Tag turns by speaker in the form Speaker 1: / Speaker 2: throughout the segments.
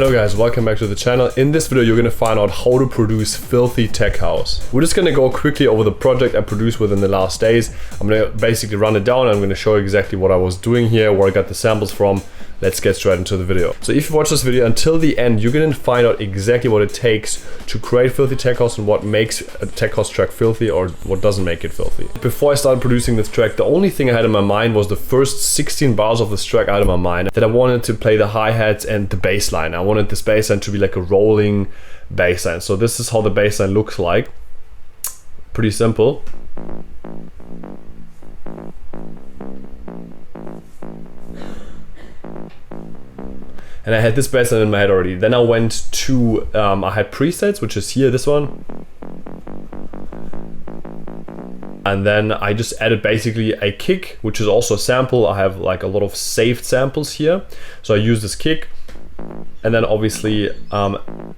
Speaker 1: Hello guys, welcome back to the channel. In this video you're gonna find out how to produce filthy tech house. We're just gonna go quickly over the project I produced within the last days. I'm gonna basically run it down and I'm gonna show you exactly what I was doing here, where I got the samples from. Let's get straight into the video. So if you watch this video until the end, you're gonna find out exactly what it takes to create filthy tech house and what makes a tech house track filthy or what doesn't make it filthy. Before I started producing this track, the only thing I had in my mind was the first 16 bars of this track out of my mind, that I wanted to play the hi-hats and the bass line. I wanted this bass line to be like a rolling bass line. So this is how the bass line looks like. Pretty simple. And I had this bass line in my head already. Then I went to, I had presets, which is here, this one. And then I just added basically a kick, which is also a sample. I have like a lot of saved samples here. So I use this kick. And then obviously the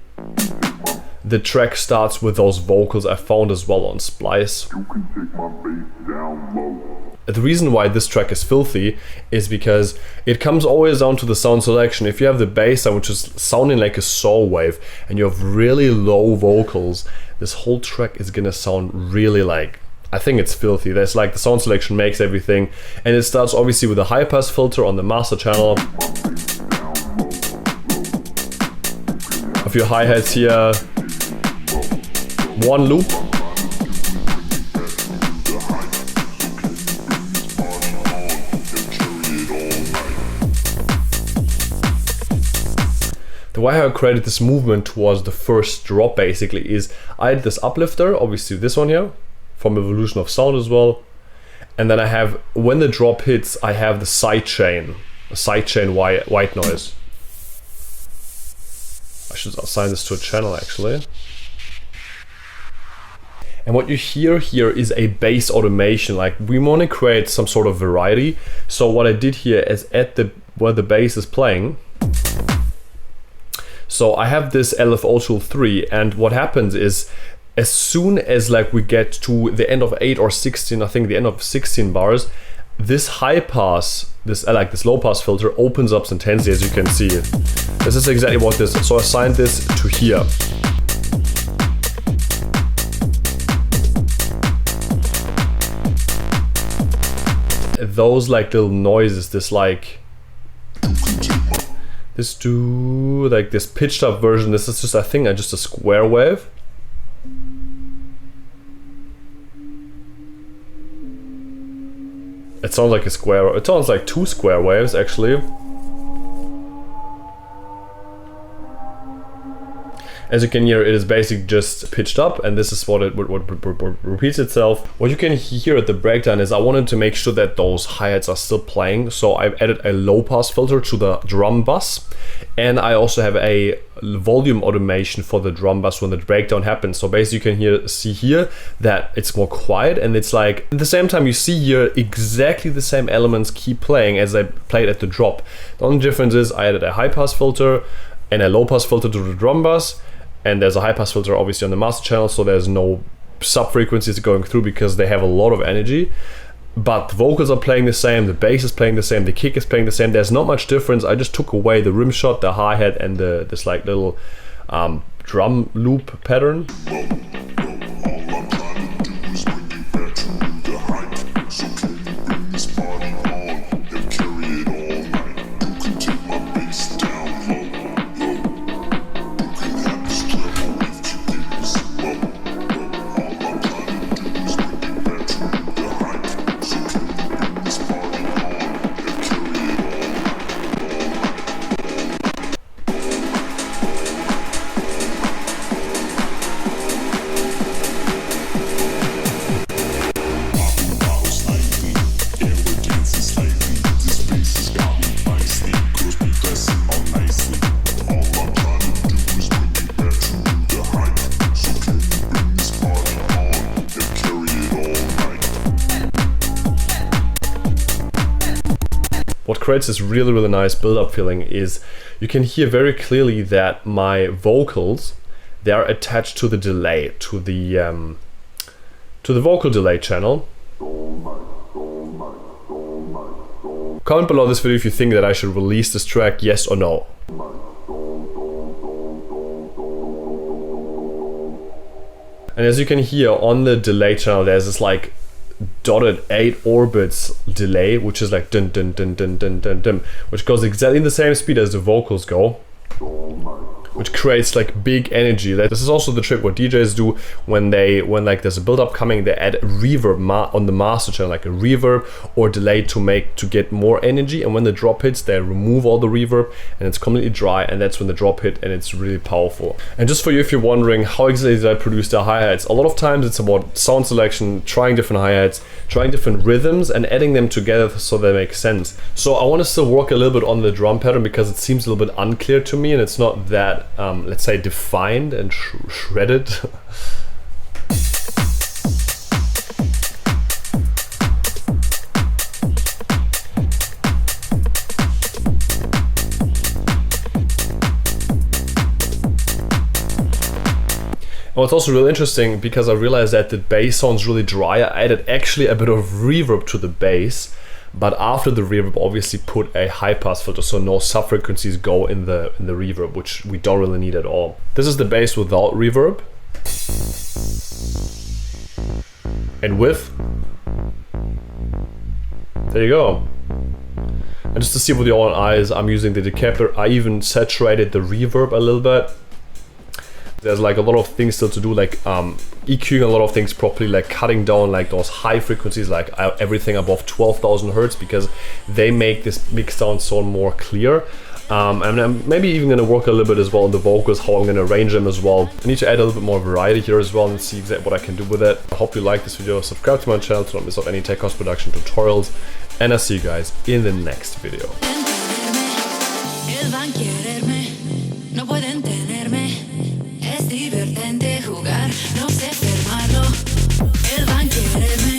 Speaker 1: track starts with those vocals I found as well on Splice. You can take my bass down low. The reason why this track is filthy is because it comes always down to the sound selection. If you have the bass line, which is sounding like a saw wave, and you have really low vocals, this whole track is gonna sound really like, I think it's filthy. There's like the sound selection makes everything, and it starts obviously with a high pass filter on the master channel. A few hi-hats here, one loop. The way I created this movement towards the first drop basically is I had this uplifter, obviously this one here, from Evolution of Sound as well. And then I have, when the drop hits, I have the sidechain, white noise. I should assign this to a channel actually. And what you hear here is a bass automation. Like we want to create some sort of variety. So what I did here is at where the bass is playing. So I have this LFO tool 3, and what happens is as soon as like we get to the end of 8 or 16, I think the end of 16 bars, this high pass, this low pass filter opens up intensely, as you can see. This is exactly what this is. So I assigned this to here. Those like little noises, this pitched up version, this is just, I think, just a square wave. It sounds like a square, it sounds like 2 square waves actually. As you can hear, it is basically just pitched up, and this is what repeats itself. What you can hear at the breakdown is I wanted to make sure that those hi-hats are still playing, so I've added a low pass filter to the drum bus, and I also have a volume automation for the drum bus when the breakdown happens. So basically you can see here that it's more quiet, and it's like at the same time you see here exactly the same elements keep playing as I played at the drop. The only difference is I added a high pass filter and a low pass filter to the drum bus. And there's a high pass filter obviously on the master channel, so there's no sub frequencies going through because they have a lot of energy. But the vocals are playing the same, the bass is playing the same, the kick is playing the same. There's not much difference. I just took away the rim shot, the hi-hat, and this like little drum loop pattern. What creates this really nice build-up feeling is you can hear very clearly that my vocals, they are attached to the delay, to the vocal delay channel. Comment below this video if you think that I should release this track, yes or no. And as you can hear on the delay channel, there's this like dotted 8 orbits delay, which is like dun dun dun dun dun dun dun, which goes exactly in the same speed as the vocals go, which creates like big energy. This is also the trick what DJs do when like there's a build-up coming, they add a reverb on the master channel, like a reverb or delay to get more energy, and when the drop hits they remove all the reverb and it's completely dry, and that's when the drop hit, and it's really powerful. And just for you, if you're wondering how exactly did I produce the hi-hats, a lot of times it's about sound selection, trying different hi-hats, trying different rhythms and adding them together so they make sense. So I want to still work a little bit on the drum pattern because it seems a little bit unclear to me and it's not that let's say defined and shredded. Well, it's also really interesting because I realized that the bass sounds really dry. I added actually a bit of reverb to the bass, but after the reverb obviously put a high pass filter so no sub frequencies go in the reverb, which we don't really need at all. This is the bass without reverb. And with, there you go. And just to see with your own eyes, I'm using the decaper. I even saturated the reverb a little bit. There's like a lot of things still to do, like EQing a lot of things properly, like cutting down like those high frequencies, like everything above 12,000 hertz, because they make this mix sound more clear. And I'm maybe even gonna work a little bit as well on the vocals, how I'm gonna arrange them as well. I need to add a little bit more variety here as well and see exactly what I can do with it. I hope you like this video. Subscribe to my channel to not miss out any tech house production tutorials, and I'll see you guys in the next video.
Speaker 2: Es divertente jugar, no sé fermarlo. Él va a quererme.